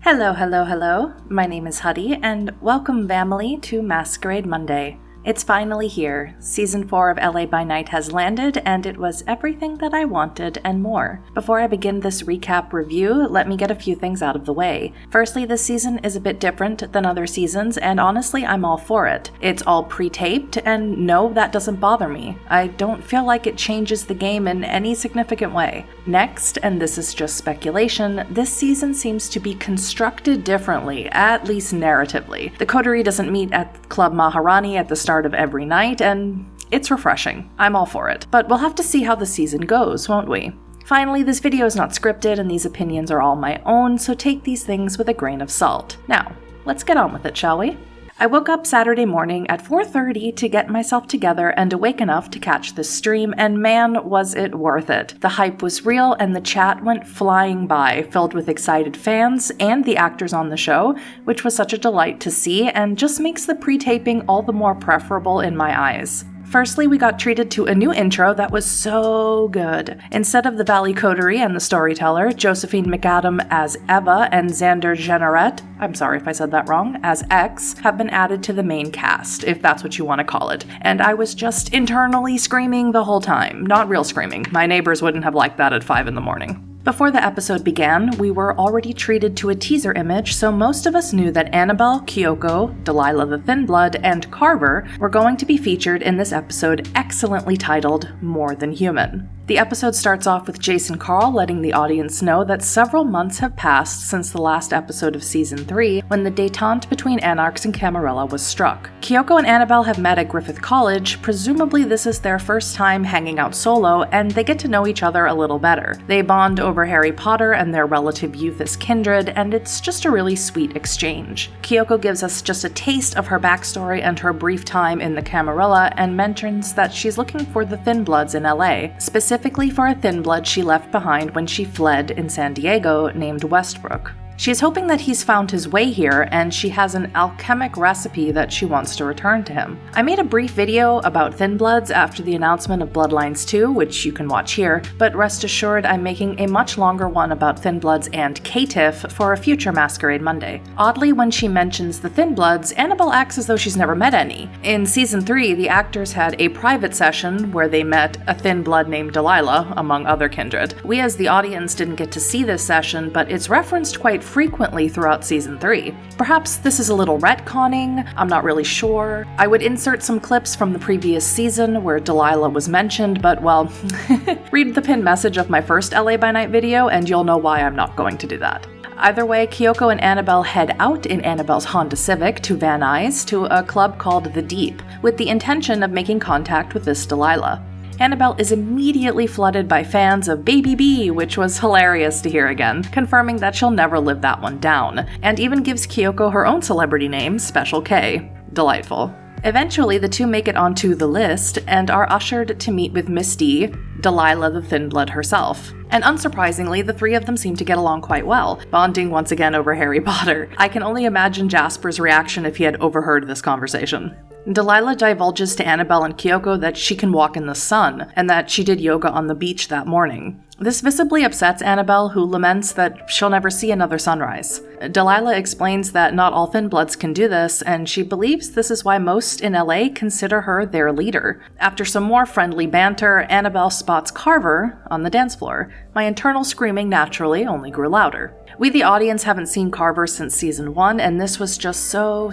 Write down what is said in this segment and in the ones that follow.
Hello, hello, hello. My name is Huddy, and welcome, family, to Masquerade Monday. It's finally here. Season 4 of LA by Night has landed, and it was everything that I wanted and more. Before I begin this recap review, let me get a few things out of the way. Firstly, this season is a bit different than other seasons, and honestly, I'm all for it. It's all pre-taped, and no, that doesn't bother me. I don't feel like it changes the game in any significant way. Next, and this is just speculation, this season seems to be constructed differently, at least narratively. The coterie doesn't meet at Club Maharani at the start of every night, and it's refreshing. I'm all for it. But we'll have to see how the season goes, won't we? Finally, this video is not scripted, and these opinions are all my own, so take these things with a grain of salt. Now, let's get on with it, shall we? I woke up Saturday morning at 4:30 to get myself together and awake enough to catch this stream, and man, was it worth it. The hype was real, and the chat went flying by, filled with excited fans and the actors on the show, which was such a delight to see and just makes the pre-taping all the more preferable in my eyes. Firstly, we got treated to a new intro that was so good. Instead of the Valley Coterie and the Storyteller, Josephine McAdam as Eva and Xander Jenneret, I'm sorry if I said that wrong, as X, have been added to the main cast, if that's what you want to call it. And I was just internally screaming the whole time. Not real screaming. My neighbors wouldn't have liked that at 5 in the morning. Before the episode began, we were already treated to a teaser image, so most of us knew that Annabelle, Kyoko, Delilah the Thin Blood, and Carver were going to be featured in this episode excellently titled More Than Human. The episode starts off with Jason Carl letting the audience know that several months have passed since the last episode of Season 3, when the détente between Anarchs and Camarilla was struck. Kyoko and Annabelle have met at Griffith College. Presumably this is their first time hanging out solo, and they get to know each other a little better. They bond over Harry Potter and their relative youth as kindred, and it's just a really sweet exchange. Kyoko gives us just a taste of her backstory and her brief time in the Camarilla, and mentions that she's looking for the Thin Bloods in LA, specifically for a Thin Blood she left behind when she fled in San Diego named Westbrook. She's hoping that he's found his way here, and she has an alchemic recipe that she wants to return to him. I made a brief video about Thin Bloods after the announcement of Bloodlines 2, which you can watch here, but rest assured I'm making a much longer one about Thin Bloods and K-Tiff for a future Masquerade Monday. Oddly, when she mentions the Thin Bloods, Annabelle acts as though she's never met any. In Season 3, the actors had a private session where they met a Thin Blood named Delilah, among other kindred. We as the audience didn't get to see this session, but it's referenced quite frequently throughout Season 3. Perhaps this is a little retconning, I'm not really sure. I would insert some clips from the previous season where Delilah was mentioned, but well, read the pinned message of my first LA by Night video and you'll know why I'm not going to do that. Either way, Kyoko and Annabelle head out in Annabelle's Honda Civic to Van Nuys to a club called The Deep, with the intention of making contact with this Delilah. Annabelle is immediately flooded by fans of Baby B, which was hilarious to hear again, confirming that she'll never live that one down, and even gives Kyoko her own celebrity name, Special K. Delightful. Eventually, the two make it onto the list and are ushered to meet with Miss D, Delilah the Thin Blood herself. And unsurprisingly, the three of them seem to get along quite well, bonding once again over Harry Potter. I can only imagine Jasper's reaction if he had overheard this conversation. Delilah divulges to Annabelle and Kyoko that she can walk in the sun, and that she did yoga on the beach that morning. This visibly upsets Annabelle, who laments that she'll never see another sunrise. Delilah explains that not all Thin Bloods can do this, and she believes this is why most in LA consider her their leader. After some more friendly banter, Annabelle spots Carver on the dance floor. My internal screaming naturally only grew louder. We, the audience, haven't seen Carver since Season 1, and this was just so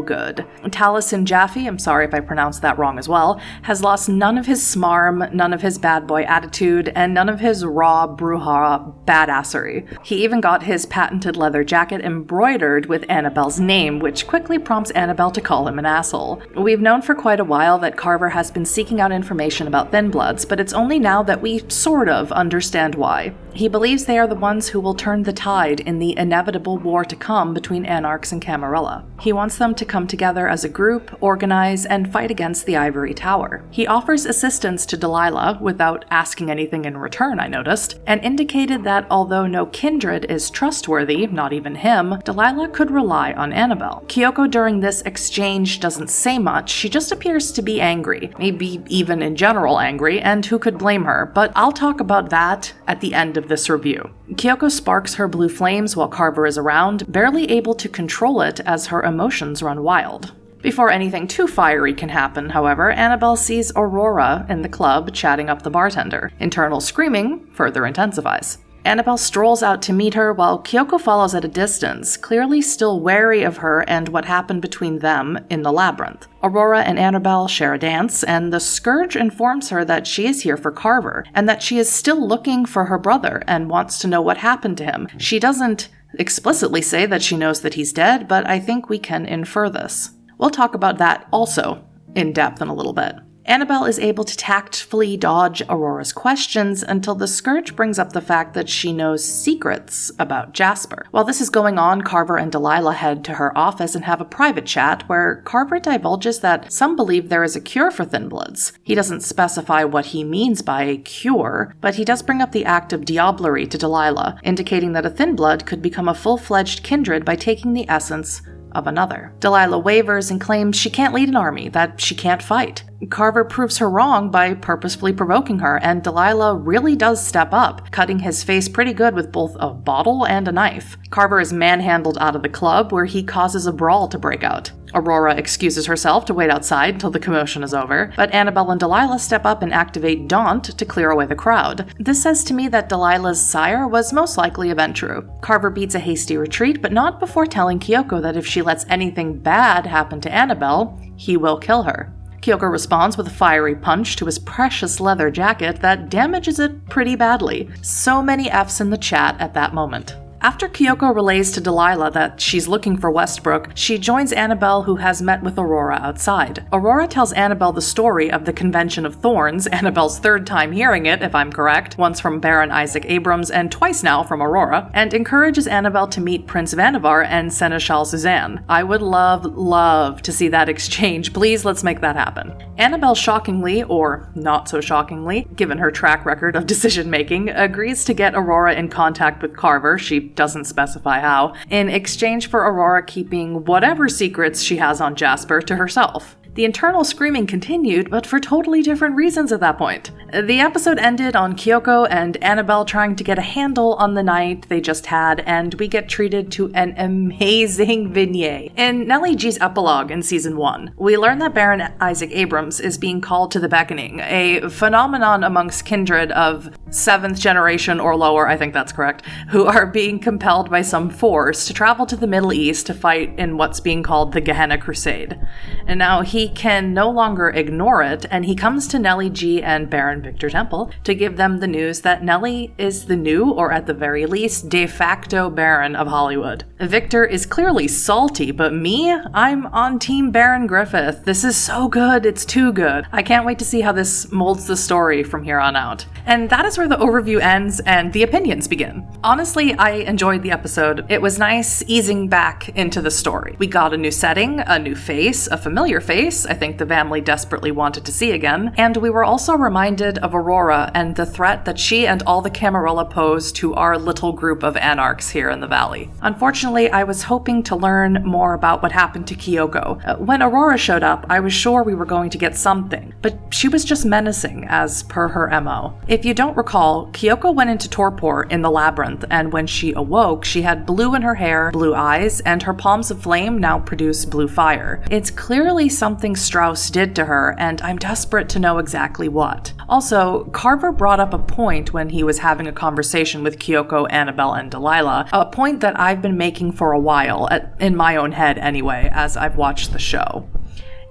good. Taliesin Jaffe, I'm sorry if I pronounced that wrong as well, has lost none of his smarm, none of his bad boy attitude, and none of his raw brouhaha badassery. He even got his patented leather jacket embroidered with Annabelle's name, which quickly prompts Annabelle to call him an asshole. We've known for quite a while that Carver has been seeking out information about Thin Bloods, but it's only now that we sort of understand why. He believes they are the ones who will turn the tide in the inevitable war to come between Anarchs and Camarilla. He wants them to come together as a group, organize, and fight against the Ivory Tower. He offers assistance to Delilah, without asking anything in return, I noticed, and indicated that although no kindred is trustworthy, not even him, Delilah could rely on Annabelle. Kyoko during this exchange doesn't say much, she just appears to be angry, maybe even in general angry, and who could blame her, but I'll talk about that at the end of with this review. Kyoko sparks her blue flames while Carver is around, barely able to control it as her emotions run wild. Before anything too fiery can happen, however, Annabelle sees Aurora in the club chatting up the bartender. Internal screaming further intensifies. Annabelle strolls out to meet her while Kyoko follows at a distance, clearly still wary of her and what happened between them in the labyrinth. Aurora and Annabelle share a dance, and the Scourge informs her that she is here for Carver, and that she is still looking for her brother and wants to know what happened to him. She doesn't explicitly say that she knows that he's dead, but I think we can infer this. We'll talk about that also in depth in a little bit. Annabelle is able to tactfully dodge Aurora's questions until the Scourge brings up the fact that she knows secrets about Jasper. While this is going on, Carver and Delilah head to her office and have a private chat where Carver divulges that some believe there is a cure for Thin Bloods. He doesn't specify what he means by a cure, but he does bring up the act of diablerie to Delilah, indicating that a Thin Blood could become a full-fledged kindred by taking the essence of another. Delilah wavers and claims she can't lead an army, that she can't fight. Carver proves her wrong by purposefully provoking her, and Delilah really does step up, cutting his face pretty good with both a bottle and a knife. Carver is manhandled out of the club, where he causes a brawl to break out. Aurora excuses herself to wait outside until the commotion is over, but Annabelle and Delilah step up and activate Daunt to clear away the crowd. This says to me that Delilah's sire was most likely a Ventru. Carver beats a hasty retreat, but not before telling Kyoko that if she lets anything bad happen to Annabelle, he will kill her. Kyoko responds with a fiery punch to his precious leather jacket that damages it pretty badly. So many Fs in the chat at that moment. After Kyoko relays to Delilah that she's looking for Westbrook, she joins Annabelle, who has met with Aurora outside. Aurora tells Annabelle the story of the Convention of Thorns, Annabelle's third time hearing it, if I'm correct, once from Baron Isaac Abrams and twice now from Aurora, and encourages Annabelle to meet Prince Vannevar and Seneschal Suzanne. I would love to see that exchange. Please, let's make that happen. Annabelle shockingly, or not so shockingly, given her track record of decision-making, agrees to get Aurora in contact with Carver, she doesn't specify how, in exchange for Aurora keeping whatever secrets she has on Jasper to herself. The internal screaming continued, but for totally different reasons at that point. The episode ended on Kyoko and Annabelle trying to get a handle on the night they just had, and we get treated to an amazing vignette. In Nellie G's epilogue in Season 1, we learn that Baron Isaac Abrams is being called to the beckoning, a phenomenon amongst kindred of 7th generation or lower, I think that's correct, who are being compelled by some force to travel to the Middle East to fight in what's being called the Gehenna Crusade. And now he can no longer ignore it, and he comes to Nellie G and Baron Victor Temple to give them the news that Nellie is the new, or at the very least, de facto Baron of Hollywood. Victor is clearly salty, but me? I'm on Team Baron Griffith. This is so good, it's too good. I can't wait to see how this molds the story from here on out. And that is where the overview ends and the opinions begin. Honestly, I enjoyed the episode. It was nice easing back into the story. We got a new setting, a new face, a familiar face, I think the family desperately wanted to see again, and we were also reminded of Aurora and the threat that she and all the Camarilla pose to our little group of anarchs here in the valley. Unfortunately, I was hoping to learn more about what happened to Kyoko. When Aurora showed up, I was sure we were going to get something, but she was just menacing as per her MO. If you don't recall, Kyoko went into torpor in the labyrinth, and when she awoke, she had blue in her hair, blue eyes, and her palms of flame now produce blue fire. It's clearly something Strauss did to her, and I'm desperate to know exactly what. Also, Carver brought up a point when he was having a conversation with Kyoko, Annabelle, and Delilah, a point that I've been making for a while, in my own head anyway, as I've watched the show.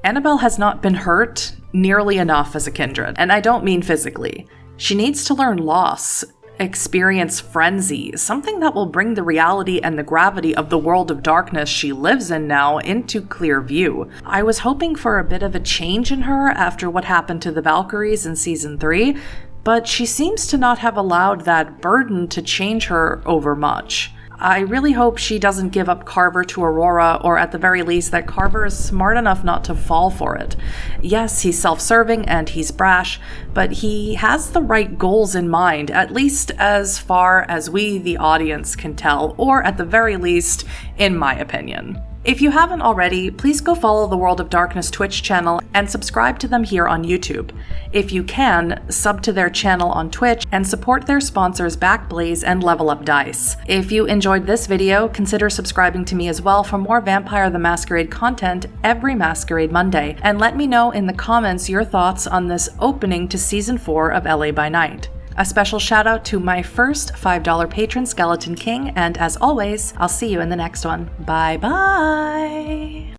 Annabelle has not been hurt nearly enough as a kindred, and I don't mean physically. She needs to learn loss, experience frenzy, something that will bring the reality and the gravity of the world of darkness she lives in now into clear view. I was hoping for a bit of a change in her after what happened to the Valkyries in Season 3, but she seems to not have allowed that burden to change her over much. I really hope she doesn't give up Carver to Aurora, or at the very least that Carver is smart enough not to fall for it. Yes, he's self-serving and he's brash, but he has the right goals in mind, at least as far as we, the audience, can tell, or at the very least, in my opinion. If you haven't already, please go follow the World of Darkness Twitch channel and subscribe to them here on YouTube. If you can, sub to their channel on Twitch and support their sponsors Backblaze and Level Up Dice. If you enjoyed this video, consider subscribing to me as well for more Vampire the Masquerade content every Masquerade Monday, and let me know in the comments your thoughts on this opening to Season 4 of LA by Night. A special shout out to my first $5 patron, Skeleton King, and as always, I'll see you in the next one. Bye bye!